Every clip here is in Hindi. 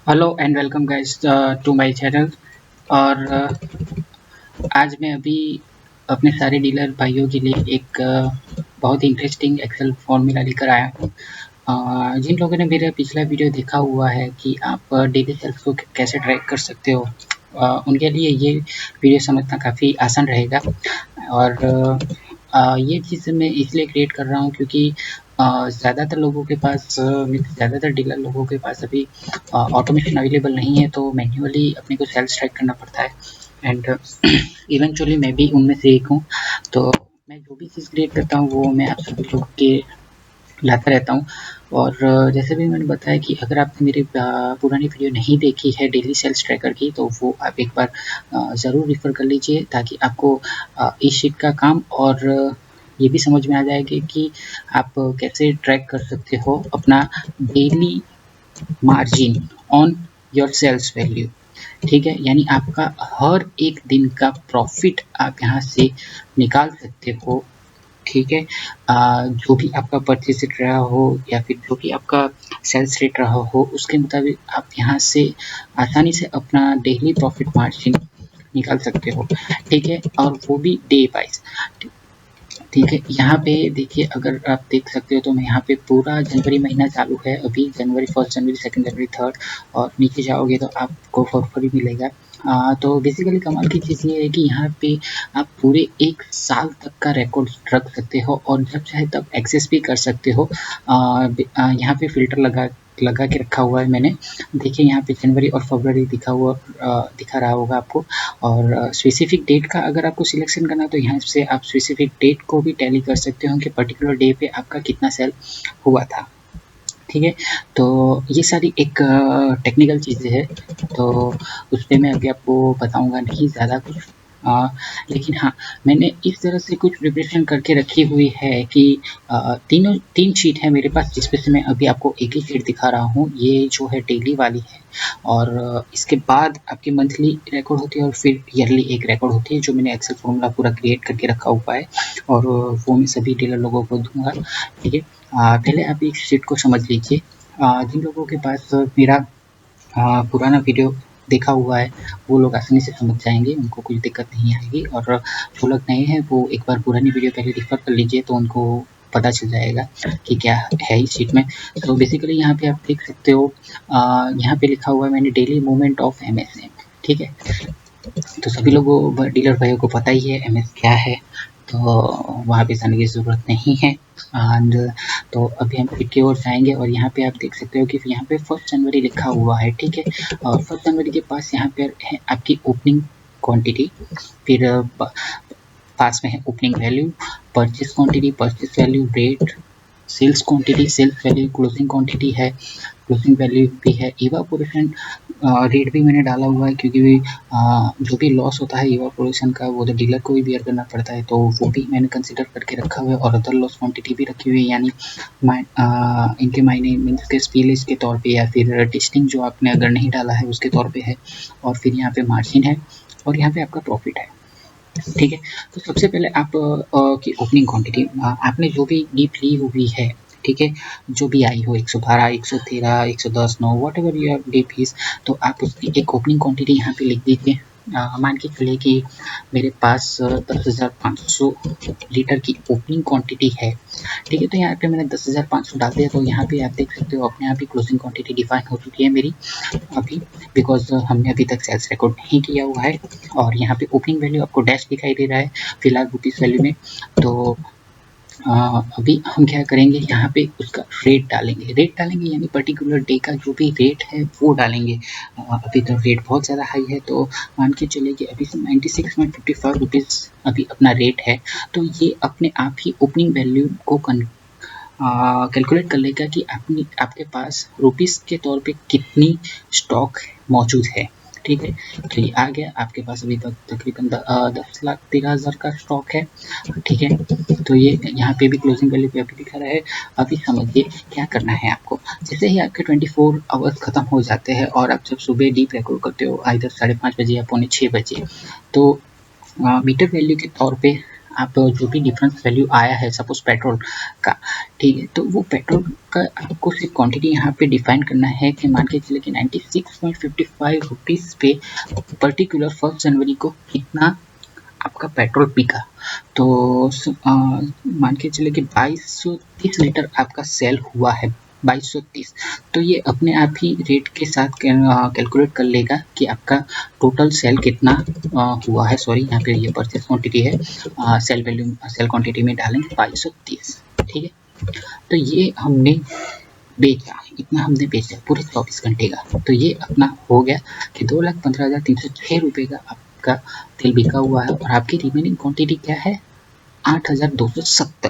Hello and welcome guys to my channel. और आज मैं अभी अपने सारे डीलर भाइयों के लिए एक बहुत ही इंटरेस्टिंग एक्सेल फॉर्मूला लेकर आया हूँ। जिन लोगों ने मेरा पिछला वीडियो देखा हुआ है कि आप डेली सेल्स को कैसे ट्रैक कर सकते हो, उनके लिए ये वीडियो समझना काफ़ी आसान रहेगा। और ये चीज़ मैं इसलिए क्रिएट कर रहा हूँ क्योंकि ज़्यादातर लोगों के पास ज़्यादातर डीलर लोगों के पास अभी ऑटोमेशन अवेलेबल नहीं है, तो मैन्युअली अपने को सेल्स ट्रैक करना पड़ता है। एंड इवेंचुअली मैं भी उनमें से एक हूँ। तो मैं जो भी चीज़ क्रिएट करता हूँ वो मैं आप सभी लोगों के लाता रहता हूँ। और जैसे भी मैंने बताया कि अगर आपने मेरी पुरानी वीडियो नहीं देखी है डेली सेल्स ट्रैकर की, तो वो आप एक बार ज़रूर रेफ़र कर लीजिए, ताकि आपको इस शीट का काम और ये भी समझ में आ जाएगा कि आप कैसे ट्रैक कर सकते हो अपना daily margin on your sales value. ठीक है, यानी आपका हर एक दिन का प्रॉफिट आप यहाँ से निकाल सकते हो। ठीक है, जो भी आपका परचेज रेट रहा हो या फिर जो भी आपका सेल्स रेट रहा हो, उसके मुताबिक आप यहाँ से आसानी से अपना डेली प्रॉफिट मार्जिन निकाल सकते हो। ठीक है, और वो भी डे वाइज। ठीक है, यहाँ पे देखिए, अगर आप देख सकते हो तो मैं यहाँ पे पूरा जनवरी महीना चालू है अभी, जनवरी 1 जनवरी 2 जनवरी 3, और नीचे जाओगे तो आपको फरवरी मिलेगा। तो बेसिकली कमाल की चीज़ ये है कि यहाँ पे आप पूरे एक साल तक का रिकॉर्ड रख सकते हो, और जब चाहे तब एक्सेस भी कर सकते हो। यहाँ पे फ़िल्टर लगा के रखा हुआ है मैंने। देखिए यहाँ पे जनवरी और फरवरी दिखा रहा होगा आपको। और स्पेसिफिक डेट का अगर आपको सिलेक्शन करना है तो यहाँ से आप स्पेसिफिक डेट को भी टैली कर सकते हो कि पर्टिकुलर डे पे आपका कितना सेल हुआ था। ठीक है, तो ये सारी एक टेक्निकल चीज़ें हैं, तो उस पे मैं अभी आपको बताऊँगा नहीं ज़्यादा कुछ। अ, लेकिन हाँ, मैंने इस तरह से कुछ प्रिपरेशन करके रखी हुई है कि तीनों 3 शीट है मेरे पास, जिसमें से मैं अभी आपको एक ही शीट दिखा रहा हूँ। ये जो है डेली वाली है, और इसके बाद आपकी मंथली रिकॉर्ड होती है और फिर ईयरली एक रिकॉर्ड होती है, जो मैंने एक्सेल फॉर्मूला पूरा क्रिएट करके रखा हुआ है, और वो मैं सभी डीलर लोगों को दूँगा। ठीक है, पहले आप इस शीट को समझ लीजिए। जिन लोगों के पास मेरा पुराना वीडियो देखा हुआ है, वो लोग आसानी से समझ जाएँगे, उनको कोई दिक्कत नहीं आएगी। और जो लोग नए हैं वो एक बार पुरानी वीडियो पहले रेफ़र कर लीजिए, तो उनको पता चल जाएगा कि क्या है इस शीट में। तो बेसिकली यहाँ पे आप देख सकते हो, यहाँ पे लिखा हुआ है मैंने डेली मूवमेंट ऑफ एमएसएम। ठीक है, तो सभी लोगों डीलर भाइयों को पता ही है एमएस क्या है, तो वहाँ पे जाने की ज़रूरत नहीं है। एंड तो अभी हम फिर की ओर जाएँगे, और यहाँ पे आप देख सकते हो कि यहाँ पे 1 जनवरी लिखा हुआ है। ठीक है, और 1 जनवरी के पास यहाँ पे है आपकी ओपनिंग क्वांटिटी, फिर पास में है opening value, purchase quantity, purchase value, rate, sales quantity, sales value, closing quantity है, क्लोजिंग वैल्यू भी है, इवापोरेशन रेट भी मैंने डाला हुआ है, क्योंकि जो भी लॉस होता है इवापोरेशन का वो तो डीलर को भी बियर करना पड़ता है, तो वो भी मैंने कंसिडर करके रखा हुआ है। और अदर लॉस क्वांटिटी भी रखी हुई है, यानी इनके मायने मीन्स के स्पीलेज के तौर पे, या फिर टेस्टिंग जो आपने अगर नहीं डाला है उसके तौर पे है। और फिर यहाँ पे मार्जिन है, और यहाँ पे आपका प्रॉफिट है। ठीक है, तो सबसे पहले आप की ओपनिंग क्वांटिटी आपने जो भी डीप ली हुई है, ठीक है, जो भी आई हो 112, 113, 110, 9 व्हाटएवर योर डीप इज, तो आप उसकी एक ओपनिंग क्वांटिटी यहाँ पे लिख दीजिए। मान के चलिए कि मेरे पास 10,500 लीटर की ओपनिंग क्वांटिटी है। ठीक है, तो यहाँ पे मैंने 10,500 डाल दिया, तो यहाँ पे आप देख सकते हो अपने आप ही क्लोजिंग क्वांटिटी डिफाइन हो चुकी है मेरी अभी, बिकॉज हमने अभी तक सेल्स रिकॉर्ड नहीं किया हुआ है। और यहाँ पे ओपनिंग वैल्यू आपको डैश दिखाई दे रहा है फिलहाल रुपीस वैल्यू में। तो अभी हम क्या करेंगे, यहाँ पे उसका रेट डालेंगे, यानी पर्टिकुलर डे का जो भी रेट है वो डालेंगे। अभी तो रेट बहुत ज़्यादा हाई है, तो मान के चलिए कि अभी 96.55 रुपीज़ अभी अपना रेट है। तो ये अपने आप ही ओपनिंग वैल्यू को कैलकुलेट कर लेगा कि आपके पास रुपीस के तौर पे कितनी स्टॉक मौजूद है। ठीक है, तो ये आ गया आपके पास अभी तक तकरीबन 10,13,000 का स्टॉक है। ठीक है, तो ये यहाँ पे भी क्लोजिंग वैल्यू पे अभी दिखा रहा है। अभी समझिए क्या करना है आपको। जैसे ही आपके 24 आवर्स खत्म हो जाते हैं और आप जब सुबह डीप रिकॉर्ड करते हो, आइदर 5:30 बजे या 5:45 बजे, तो मीटर वैल्यू के तौर पे आप जो भी डिफरेंस वैल्यू आया है सपोज पेट्रोल का, ठीक है, तो वो पेट्रोल का आपको सिर्फ क्वांटिटी यहाँ पे डिफाइन करना है कि मान के चले कि 96.55 रुपीज़ पे पर्टिकुलर 1 जनवरी को कितना आपका पेट्रोल बिका। तो मान के चले कि 2230 लीटर आपका सेल हुआ है, 2230, तो ये अपने आप ही रेट के साथ कैलकुलेट कर लेगा कि आपका टोटल सेल कितना हुआ है। सॉरी, यहाँ पे ये परचेस क्वांटिटी है, सेल वैल्यू सेल क्वांटिटी में डालेंगे 2230, ठीक है। तो ये हमने बेचा, इतना हमने बेचा पूरे 24 घंटे का, तो ये अपना हो गया कि 2,15,306 रुपये का आपका तेल बिका हुआ है। और आपकी रिमेनिंग क्वांटिटी क्या है, 8,270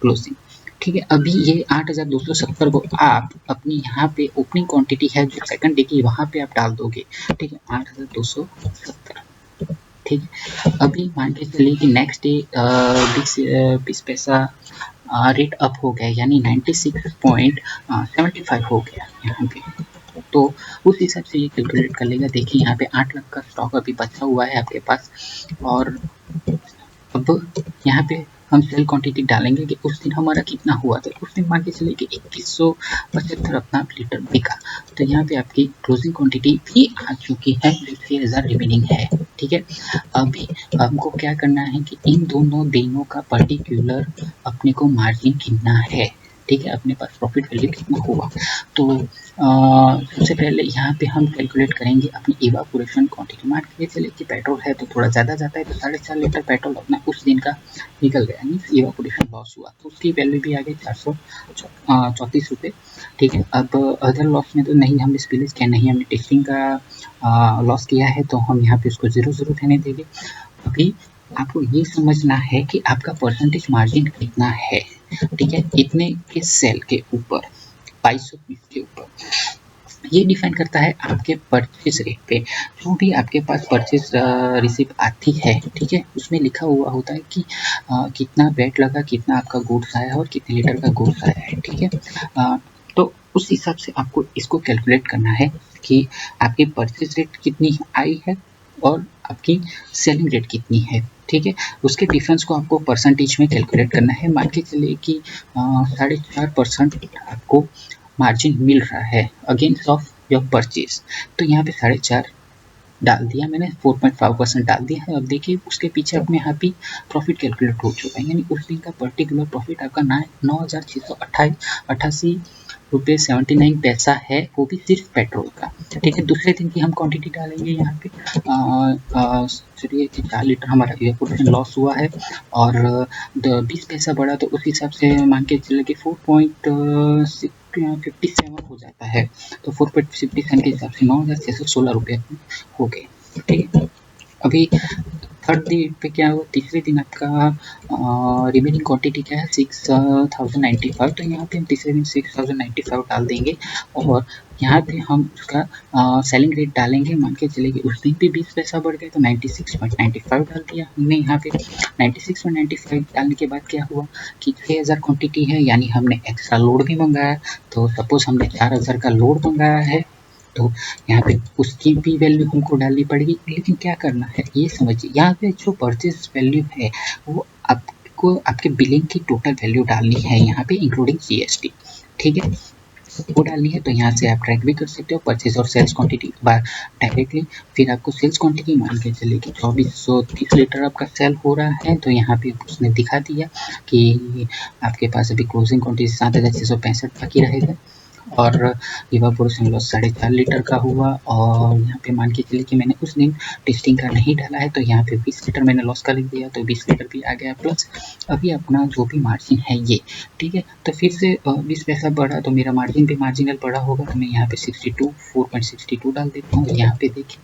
क्लोजिंग, ठीक है। अभी ये 8,270 को आप अपनी यहाँ पे ओपनिंग क्वांटिटी है जो सेकंड डे की, वहाँ पे आप डाल दोगे, ठीक है, 8,270, ठीक है। अभी मान के चलिए कि नेक्स्ट डे 20 पैसा रेट अप हो गया, यानी 96.75 हो गया यहाँ पे, तो उस हिसाब से ये कैलकुलेट कर लेगा। देखिए यहाँ पे 8 लाख का स्टॉक अभी बचा हुआ है आपके पास, और अब यहाँ पे हम सेल क्वांटिटी डालेंगे कि उस दिन हमारा कितना हुआ, तो उस दिन मान के चलिए कि 2175 अपना लीटर बिका, तो यहाँ पे आपकी क्लोजिंग क्वांटिटी भी आ चुकी है, 6000 रिमेनिंग है, ठीक है। अभी हमको क्या करना है कि इन दोनों दिनों का पर्टिकुलर अपने को मार्जिन कितना है, ठीक है, अपने पास प्रॉफिट वैल्यू कितना हुआ। तो सबसे पहले यहाँ पे हम कैलकुलेट करेंगे अपनी इवापोरेशन क्वांटिटी। मान के चले कि पेट्रोल है तो थोड़ा ज़्यादा जाता है, तो 4.5 लीटर पेट्रोल अपना उस दिन का निकल गया, मीन्स इवापोरेशन लॉस हुआ, तो उसकी वैल्यू भी आ गई 434 रुपये, ठीक है। अब अदर लॉस में तो नहीं हमने स्पिलेज किया, नहीं हमने टेस्टिंग का लॉस किया है, तो हम यहाँ पे उसको 0 रहने देंगे। अभी आपको ये समझना है कि आपका परसेंटेज मार्जिन कितना है, ठीक है, इतने के सेल के ऊपर, 2230 के ऊपर। ये डिफाइन करता है आपके परचेज रेट पे। जो भी आपके पास परचेज रिसिप्ट आती है, ठीक है, उसमें लिखा हुआ होता है कि कितना वेट लगा, कितना आपका गुड्स आया और कितने लीटर का गुड्स आया है, ठीक है। तो उस हिसाब से आपको इसको कैलकुलेट करना है कि आपकी परचेज रेट कितनी आई है और आपकी सेलिंग रेट कितनी है, ठीक है। उसके डिफरेंस को आपको परसेंटेज में कैलकुलेट करना है। मान के चलिए कि 4.5% आपको मार्जिन मिल रहा है अगेंस्ट ऑफ योर परचेज, तो यहाँ पे 4.5 डाल दिया मैंने, 4.5% डाल दिया है। अब देखिए उसके पीछे अपने यहाँ पे प्रॉफिट कैलकुलेट हो चुका है, यानी उस दिन का पर्टिकुलर प्रॉफिट आपका 9,688 रुपये 79 पैसा है, वो भी सिर्फ पेट्रोल का, ठीक है। दूसरे दिन की हम क्वांटिटी डालेंगे यहाँ पे, चलिए 4 लीटर हमारा इवेपोरेशन लॉस हुआ है और 20 पैसा बढ़ा, तो उस हिसाब से मान के चले कि 4.57 हो जाता है, तो 4.57 के हिसाब से 9,616 रुपये हो गए, ठीक है। अभी थर्ड दिन पे क्या हुआ, तीसरे दिन आपका रिमेनिंग क्वांटिटी क्या है, 6095, तो यहाँ पे हम तीसरे दिन 6095 डाल देंगे और यहाँ पे हम उसका सेलिंग रेट डालेंगे। मान के चले कि उस दिन भी 20 पैसा बढ़ गया, तो 96.95 डाल दिया हमने यहाँ पे। 96.95 डालने के बाद क्या हुआ कि 6000 क्वांटिटी है, यानी हमने एक्स्ट्रा लोड भी मंगाया, तो सपोज हमने 4000 का लोड मंगाया है, तो यहाँ पे उसकी भी वैल्यू हमको डालनी पड़ेगी। लेकिन क्या करना है ये समझिए, यहाँ पे जो परचेज वैल्यू है वो आपको आपके बिलिंग की टोटल वैल्यू डालनी है, यहाँ पे इंक्लूडिंग GST, ठीक है, वो डालनी है। तो यहाँ से आप ट्रैक भी कर सकते हो परचेज और सेल्स क्वांटिटी बार डायरेक्टली। फिर आपको सेल्स क्वांटिटी मान के चले कि 2430 लीटर आपका सेल हो रहा है, तो यहाँ पे उसने दिखा दिया कि आपके पास अभी क्लोजिंग क्वांटिटी 7665 बाकी रहेगा और इवापोरेशन लॉस 4.5 लीटर का हुआ। और यहाँ पे मान के चलिए कि मैंने उस दिन टेस्टिंग का नहीं डाला है, तो यहाँ पे 20 लीटर मैंने लॉस का लिख दिया, तो 20 लीटर भी आ गया, प्लस अभी अपना जो भी मार्जिन है ये, ठीक है। तो फिर से 20 पैसा बढ़ा, तो मेरा मार्जिन भी मार्जिनल बढ़ा होगा, तो मैं यहाँ पे 4.62 डाल देता हूँ। यहाँ पे देखिए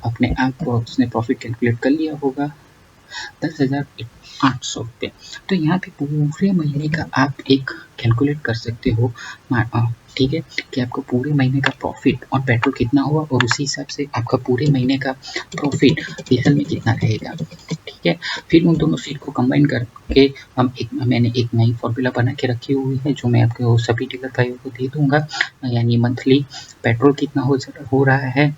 अपने आप उसने प्रॉफिट कैलकुलेट कर लिया होगा, 10,800 रुपये। तो यहाँ पे पूरे महीने का आप एक कैलकुलेट कर सकते हो, ठीक है, कि आपको पूरे महीने का प्रॉफिट और पेट्रोल कितना हुआ, और उसी हिसाब से आपका पूरे महीने का प्रॉफिट डीजल में कितना रहेगा, ठीक है। फिर उन दोनों सीट को कंबाइन करके मैंने एक नई फॉर्मूला बना के रखी हुई है, जो मैं आपको सभी डीलर भाइयों को दे दूंगा। यानी मंथली पेट्रोल कितना हो रहा है,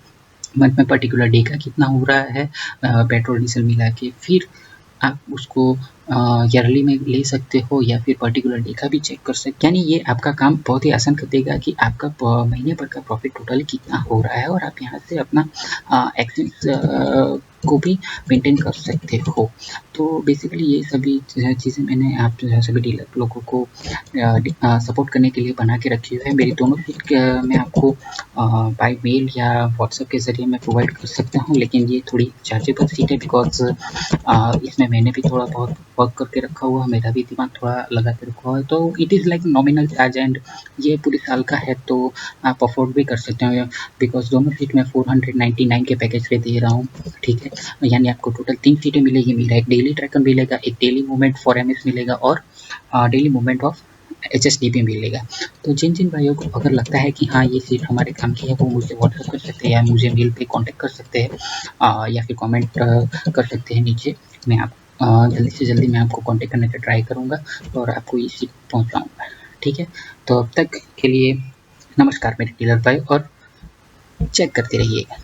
मंथ में पर्टिकुलर डे का कितना हो रहा है पेट्रोल डीजल मिला के, फिर आप उसको ईयरली में ले सकते हो या फिर पर्टिकुलर डे का भी चेक कर सकते, यानी ये आपका काम बहुत ही आसान कर देगा कि आपका महीने भर का प्रॉफिट टोटल कितना हो रहा है और आप यहाँ से अपना एक्सपेंस को भी मेंटेन कर सकते हो। तो बेसिकली ये सभी चीज़ें मैंने आप सभी डीलर लोगों को सपोर्ट करने के लिए बना के रखी हुई है। मेरी दोनों सीट मैं आपको बाय मेल या व्हाट्सएप के ज़रिए मैं प्रोवाइड कर सकता हूँ, लेकिन ये थोड़ी चार्जेबल सीट है बिकॉज़ इसमें मैंने भी थोड़ा बहुत वर्क करके रखा हुआ है, मेरा भी दिमाग थोड़ा लगा के रखा हुआ है, तो it is like nominal charge and ये पूरे साल का है तो आप अफोर्ड भी कर सकते हो बिकॉज़ दोनों सीट मैं 499 के पैकेज पे दे रहा हूँ, ठीक है। यानी आपको टोटल 3 सीटें मिलेगी, मेरा एक डेली ट्रैकर मिलेगा, एक डेली मूवमेंट फॉर एमएस मिलेगा और डेली मूवमेंट ऑफ HSDP मिलेगा। तो जिन भाइयों को अगर लगता है कि हाँ ये सीट हमारे काम की है वो मुझे व्हाट्सएप कर सकते हैं या मुझे मेल पे कांटेक्ट कर सकते हैं या फिर कमेंट कर सकते हैं नीचे। मैं आप जल्दी से जल्दी मैं आपको कांटेक्ट करने का ट्राई करूँगा और आपको ये सीट पहुँचाऊँगा, ठीक है। तो अब तक के लिए नमस्कार मेरे डीलर भाई और चेक करते रहिएगा।